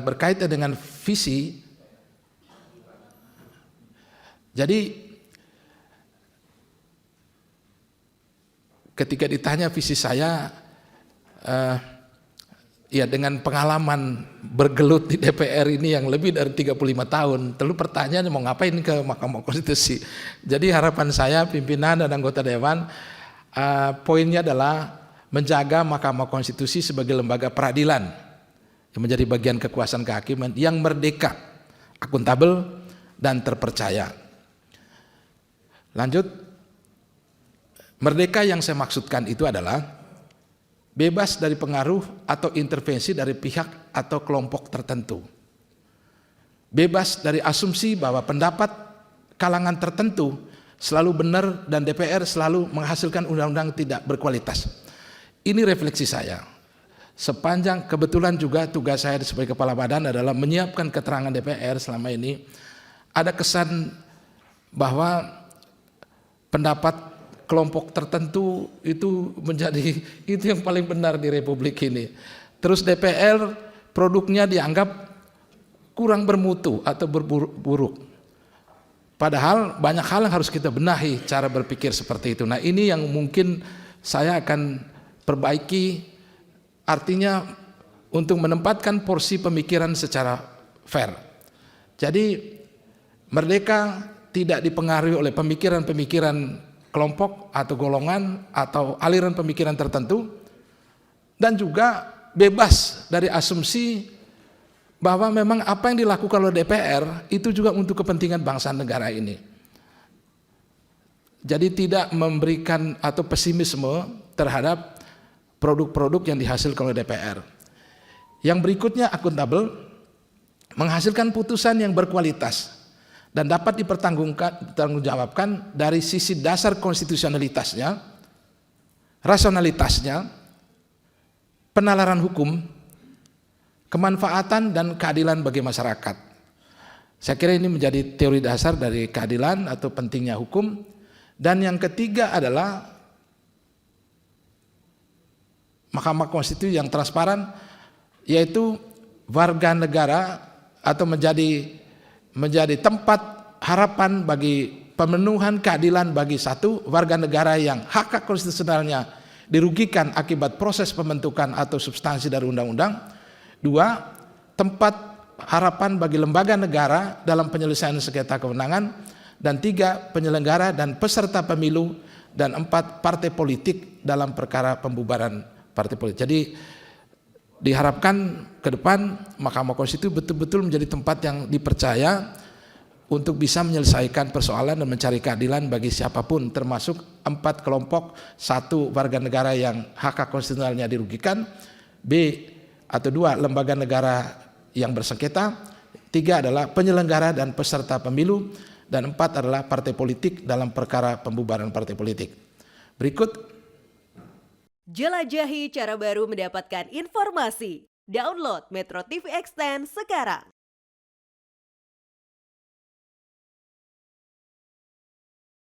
berkaitan dengan visi, jadi ketika ditanya visi saya, ya dengan pengalaman bergelut di DPR ini yang lebih dari 35 tahun, lalu pertanyaannya mau ngapain ke Mahkamah Konstitusi. Jadi harapan saya pimpinan dan anggota Dewan, poinnya adalah menjaga Mahkamah Konstitusi sebagai lembaga peradilan yang menjadi bagian kekuasaan kehakiman yang merdeka, akuntabel, dan terpercaya. Lanjut, merdeka yang saya maksudkan itu adalah bebas dari pengaruh atau intervensi dari pihak atau kelompok tertentu. Bebas dari asumsi bahwa pendapat kalangan tertentu selalu benar dan DPR selalu menghasilkan undang-undang tidak berkualitas. Ini refleksi saya. Sepanjang kebetulan juga tugas saya sebagai kepala badan adalah menyiapkan keterangan DPR selama ini, ada kesan bahwa pendapat kelompok tertentu itu menjadi itu yang paling benar di Republik ini. Terus DPR produknya dianggap kurang bermutu atau buruk. Padahal banyak hal yang harus kita benahi cara berpikir seperti itu. Nah, ini yang mungkin saya akan perbaiki, artinya untuk menempatkan porsi pemikiran secara fair. Jadi merdeka tidak dipengaruhi oleh pemikiran-pemikiran kelompok atau golongan atau aliran pemikiran tertentu, dan juga bebas dari asumsi bahwa memang apa yang dilakukan oleh DPR itu juga untuk kepentingan bangsa negara ini. Jadi tidak memberikan atau pesimisme terhadap produk-produk yang dihasilkan oleh DPR. Yang berikutnya akuntabel, menghasilkan putusan yang berkualitas dan dapat dipertanggungjawabkan dari sisi dasar konstitusionalitasnya, rasionalitasnya, penalaran hukum, kemanfaatan dan keadilan bagi masyarakat. Saya kira ini menjadi teori dasar dari keadilan atau pentingnya hukum. Dan yang ketiga adalah Mahkamah Konstitusi yang transparan, yaitu warga negara atau menjadi tempat harapan bagi pemenuhan keadilan bagi satu warga negara yang hak konstitusionalnya dirugikan akibat proses pembentukan atau substansi dari undang-undang. Dua, tempat harapan bagi lembaga negara dalam penyelesaian sengketa kewenangan. Dan tiga, penyelenggara dan peserta pemilu. Dan empat, partai politik dalam perkara pembubaran partai politik. Jadi diharapkan ke depan Mahkamah Konstitusi betul-betul menjadi tempat yang dipercaya untuk bisa menyelesaikan persoalan dan mencari keadilan bagi siapapun, termasuk empat kelompok: satu, warga negara yang hak konstitusionalnya dirugikan; B, atau dua, lembaga negara yang bersengketa; tiga adalah penyelenggara dan peserta pemilu; dan empat adalah partai politik dalam perkara pembubaran partai politik. Berikut. Jelajahi cara baru mendapatkan informasi. Download Metro TV Extend sekarang.